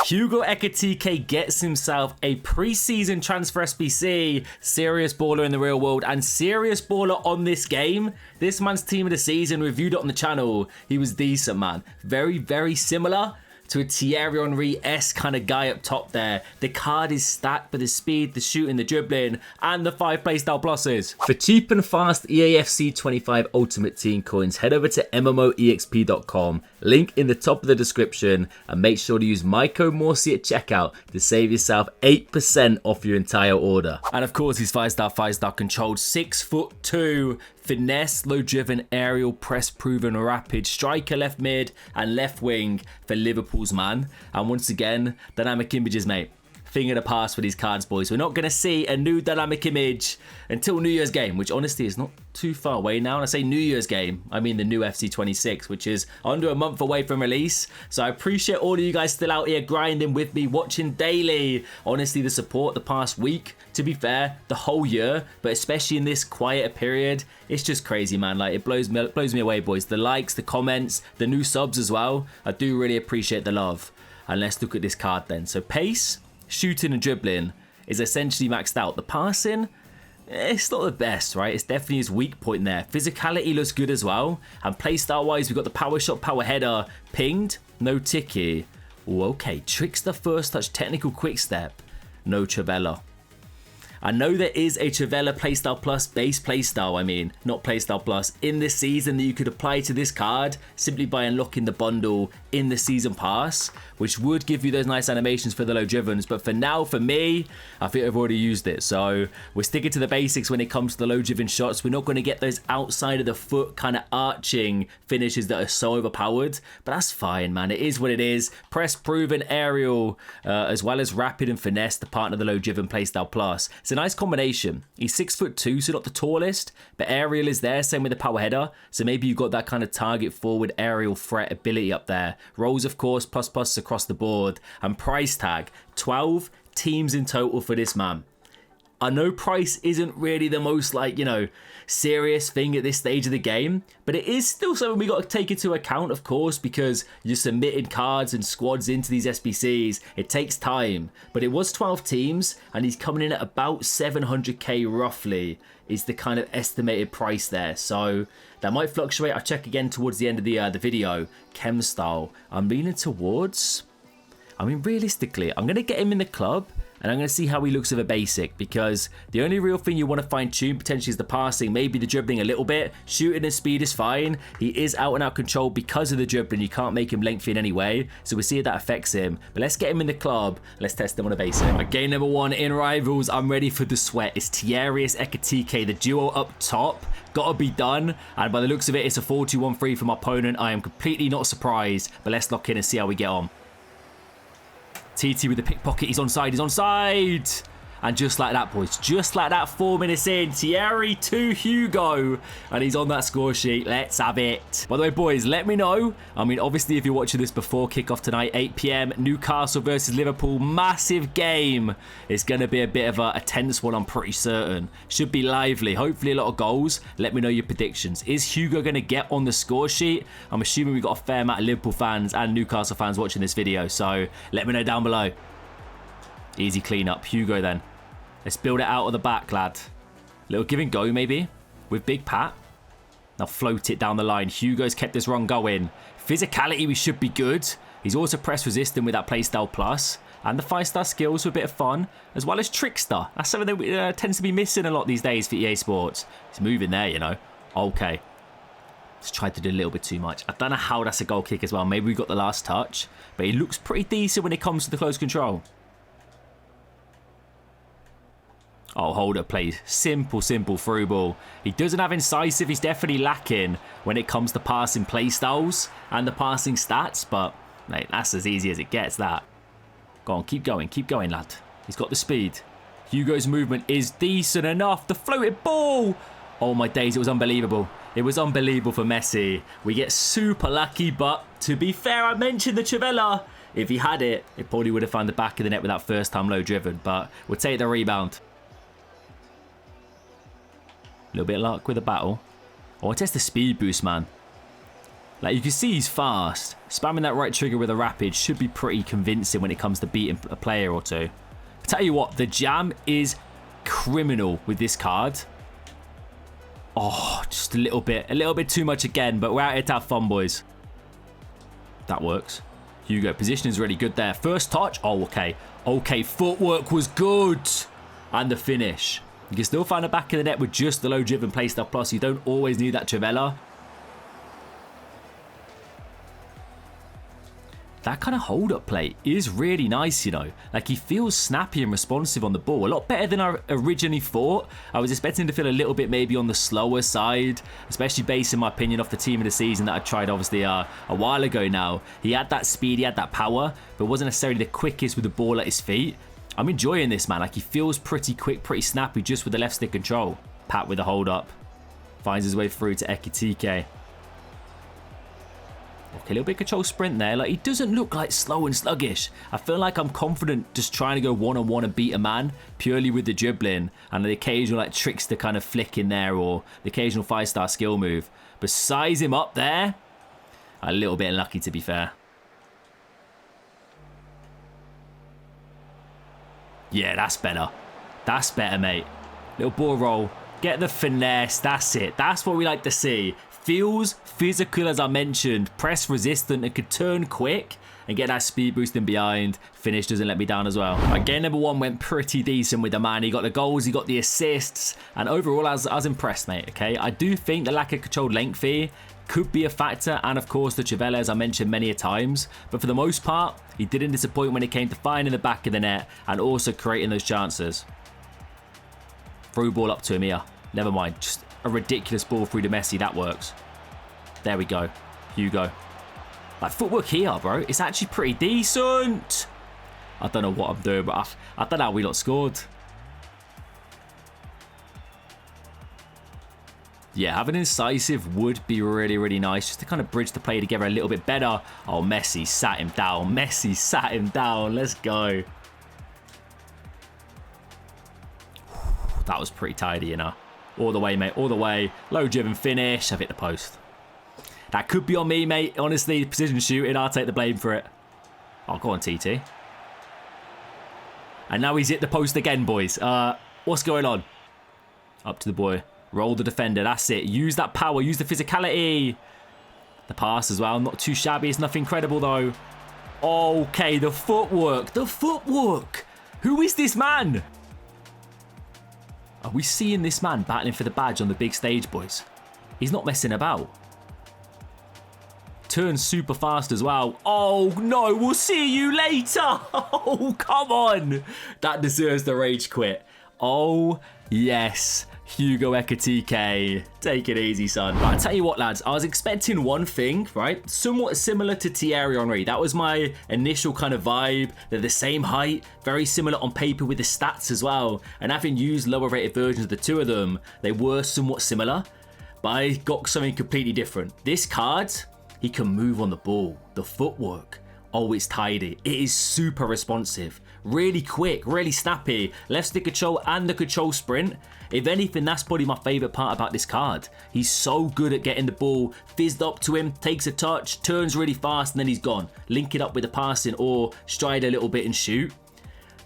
Hugo Ekitike gets himself a preseason transfer SBC, serious baller in the real world and serious baller on this game. This man's team of the season, reviewed it on the channel. He was decent, man. Very, very similar to a Thierry Henry-esque kind of guy up top there. The card is stacked with the speed, the shooting, the dribbling, and the 5 playstyle pluses. For cheap and fast EAFC 25 Ultimate Team coins, head over to MMOEXP.com, link in the top of the description, and make sure to use my code Morsey at checkout to save yourself 8% off your entire order. And of course, he's 5-star controlled, 6'2", finesse, low driven, aerial, press proven, rapid, striker left mid and left wing for Liverpool's man. And once again, dynamic images, mate. Thing of the past for these cards, boys. We're not going to see a new dynamic image until New Year's game, which honestly is not too far away now. And I say New Year's game, I mean the new FC 26, which is under a month away from release. So I appreciate all of you guys still out here grinding with me, watching daily. Honestly, the support the past week, to be fair, the whole year, but especially in this quieter period, it's just crazy, man. Like, it blows me away, boys. The likes, the comments, the new subs as well. I do really appreciate the love. And let's look at this card then. So pace, shooting and dribbling is essentially maxed out. The passing, it's not the best, right? It's definitely his weak point there. Physicality looks good as well. And playstyle wise, we've got the power shot, power header, pinged, no ticky. Ooh, okay, trickster, first touch, technical quick step, no Travella. I know there is a Travella playstyle plus, base playstyle, I mean, not playstyle plus, in this season that you could apply to this card simply by unlocking the bundle in the season pass, which would give you those nice animations for the low drivens. But for now, for me, I think I've already used it. So we're sticking to the basics when it comes to the low driven shots. We're not going to get those outside of the foot kind of arching finishes that are so overpowered, but that's fine, man. It is what it is. Press proven, aerial, as well as rapid and finesse, the partner of the low driven playstyle plus. It's a nice combination. He's 6'2", so not the tallest, but aerial is there, same with the power header. So maybe you've got that kind of target forward aerial threat ability up there. Rolls, of course, plus across the board. And price tag, 12 teams in total for this man. I know price isn't really the most, like, you know, serious thing at this stage of the game, but it is still something we got to take into account, of course, because you're submitting cards and squads into these SBCs. It takes time, but it was 12 teams, and he's coming in at about 700k roughly is the kind of estimated price there. So that might fluctuate. I'll check again towards the end of the video. Chem style, I'm leaning towards, I mean, realistically, I'm going to get him in the club. And I'm going to see how he looks with a basic, because the only real thing you want to fine tune potentially is the passing, maybe the dribbling a little bit. Shooting and speed is fine. He is out and out control because of the dribbling. You can't make him lengthy in any way. So we'll see if that affects him. But let's get him in the club. Let's test him on a basic. Right, game number 1 in Rivals. I'm ready for the sweat. It's Thierry Ekitike, the duo up top. Gotta be done. And by the looks of it, it's a 4-2-1-3 from my opponent. I am completely not surprised. But let's lock in and see how we get on. TT with the pickpocket, he's onside, he's onside. And just like that, boys, just like that, 4 minutes in, Thierry to Hugo. And he's on that score sheet. Let's have it. By the way, boys, let me know. I mean, obviously, if you're watching this before kickoff tonight, 8 p.m, Newcastle versus Liverpool, massive game. It's going to be a bit of a tense one, I'm pretty certain. Should be lively. Hopefully, a lot of goals. Let me know your predictions. Is Hugo going to get on the score sheet? I'm assuming we've got a fair amount of Liverpool fans and Newcastle fans watching this video. So let me know down below. Easy clean up. Hugo then. Let's build it out of the back, lad. Little give and go, maybe, with Big Pat. Now float it down the line. Hugo's kept this run going. Physicality, we should be good. He's also press resistant with that playstyle plus. And the 5-star skills for a bit of fun, as well as trickster. That's something that tends to be missing a lot these days for EA Sports. He's moving there, you know. Okay. Just tried to do a little bit too much. I don't know how that's a goal kick as well. Maybe we got the last touch. But he looks pretty decent when it comes to the close control. Oh, hold up, play. Simple through ball. He doesn't have incisive. He's definitely lacking when it comes to passing play styles and the passing stats. But, mate, that's as easy as it gets, that. Go on, keep going, lad. He's got the speed. Hugo's movement is decent enough. The floated ball. Oh, my days, it was unbelievable. It was unbelievable for Messi. We get super lucky, but to be fair, I mentioned the Travella. If he had it, it probably would have found the back of the net with that first time low driven. But we'll take the rebound. A little bit of luck with the battle. Oh, I test the speed boost, man. Like, you can see he's fast. Spamming that right trigger with a rapid should be pretty convincing when it comes to beating a player or two. I tell you what, the jam is criminal with this card. Oh, just a little bit too much again, but we're out here to have fun, boys. That works. Hugo, position is really good there. First touch. Oh, okay. Okay, footwork was good. And the finish. You can still find the back of the net with just the low driven playstyle plus. You don't always need that Trivela. That kind of hold-up play is really nice, you know. Like, he feels snappy and responsive on the ball. A lot better than I originally thought. I was expecting to feel a little bit maybe on the slower side, especially based, in my opinion, off the team of the season that I tried, obviously, a while ago now. He had that speed, he had that power, but wasn't necessarily the quickest with the ball at his feet. I'm enjoying this, man. Like, he feels pretty quick, pretty snappy just with the left stick control. Pat with the hold-up. Finds his way through to Ekitike. Okay, a little bit control sprint there. Like, he doesn't look like slow and sluggish. I feel like I'm confident just trying to go one-on-one and beat a man purely with the dribbling and the occasional like tricks to kind of flick in there or the occasional 5-star skill move. But size him up there, a little bit unlucky to be fair. Yeah, that's better. That's better, mate. Little ball roll. Get the finesse. That's it. That's what we like to see. Feels physical, as I mentioned, press resistant and could turn quick and get that speed boost in behind. Finish doesn't let me down as well. Right, game number 1 went pretty decent with the man. He got the goals, he got the assists, and overall I was impressed, mate, okay? I do think the lack of controlled lengthy could be a factor, and of course the Trivela, as I mentioned many a times, but for the most part, he didn't disappoint when it came to finding the back of the net and also creating those chances. Through ball up to him here. Never mind, just a ridiculous ball through to Morsey. That works. There we go. Hugo. Like, footwork here, bro. It's actually pretty decent. I don't know what I'm doing, but I don't know how we lot scored. Yeah, having incisive would be really, really nice just to kind of bridge the play together a little bit better. Oh, Morsey sat him down. Morsey sat him down. Let's go. That was pretty tidy, you know. All the way, mate. All the way. Low driven finish. I've hit the post. That could be on me, mate. Honestly, precision shooting. I'll take the blame for it. Oh, go on, TT. And now he's hit the post again, boys. What's going on? Up to the boy. Roll the defender. That's it. Use that power. Use the physicality. The pass as well. Not too shabby. It's nothing incredible, though. Okay, the footwork. The footwork. Who is this man? Are we seeing this man battling for the badge on the big stage, boys? He's not messing about. Turns super fast as well. Oh, no, we'll see you later. Oh, come on. That deserves the rage quit. Oh, yes. Hugo Ekitike. Take it easy, son. But I tell you what, lads, I was expecting one thing, right? Somewhat similar to Thierry Henry. That was my initial kind of vibe. They're the same height, very similar on paper with the stats as well. And having used lower rated versions of the two of them, they were somewhat similar. But I got something completely different. This card, he can move on the ball. The footwork. Oh, it's tidy. It is super responsive. Really quick, really snappy. Left stick control and the control sprint. If anything, that's probably my favourite part about this card. He's so good at getting the ball fizzed up to him, takes a touch, turns really fast, and then he's gone. Link it up with the passing or stride a little bit and shoot.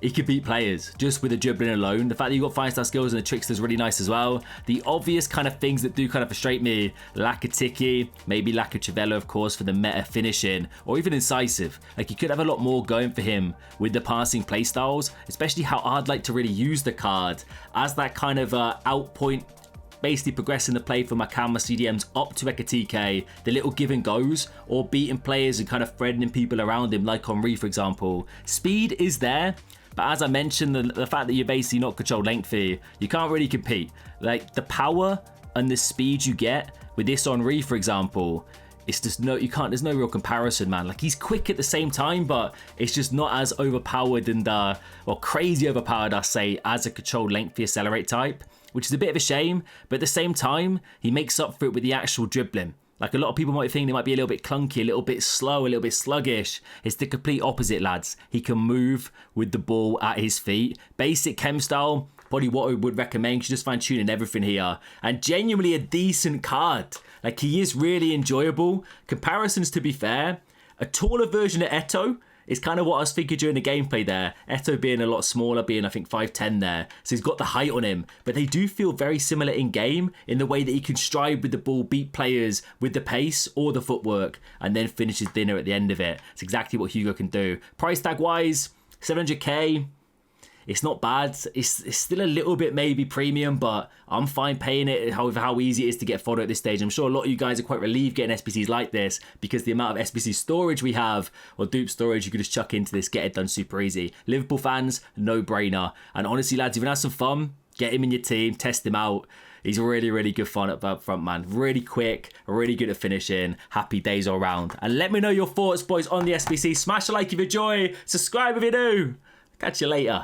He could beat players just with the dribbling alone. The fact that you've got 5-star skills and the trickster is really nice as well. The obvious kind of things that do kind of frustrate me, lack of Tiki, maybe lack of Trivela, of course, for the meta finishing, or even incisive. Like, you could have a lot more going for him with the passing playstyles, especially how I'd like to really use the card as that kind of out point, basically progressing the play from my cam, my CDMs up to Ekitike, the little give and goes, or beating players and kind of threatening people around him, like Henry, for example. Speed is there. But as I mentioned, the fact that you're basically not controlled lengthy, you can't really compete. Like, the power and the speed you get with this Henry, for example, it's just there's no real comparison, man. Like, he's quick at the same time, but it's just not as overpowered and, or crazy overpowered, I say, as a controlled lengthy accelerate type, which is a bit of a shame. But at the same time, he makes up for it with the actual dribbling. Like, a lot of people might think they might be a little bit clunky, a little bit slow, a little bit sluggish. It's the complete opposite, lads. He can move with the ball at his feet. Basic chem style, probably what I would recommend. You just fine tuning everything here. And genuinely a decent card. Like, he is really enjoyable. Comparisons, to be fair, a taller version of Eto is kind of what I was thinking during the gameplay there. Eto being a lot smaller, being I think 5'10" there. So he's got the height on him. But they do feel very similar in game in the way that he can stride with the ball, beat players with the pace or the footwork, and then finish his dinner at the end of it. It's exactly what Hugo can do. Price tag wise, 700k. It's not bad. It's still a little bit maybe premium, but I'm fine paying it. However, how easy it is to get fodder at this stage. I'm sure a lot of you guys are quite relieved getting SBCs like this because the amount of SBC storage we have, or dupe storage, you could just chuck into this, get it done super easy. Liverpool fans, no brainer. And honestly, lads, if you want to have some fun, get him in your team, test him out. He's really, really good fun up front, man. Really quick, really good at finishing. Happy days all round. And let me know your thoughts, boys, on the SBC. Smash a like if you enjoy. Subscribe if you do. Catch you later.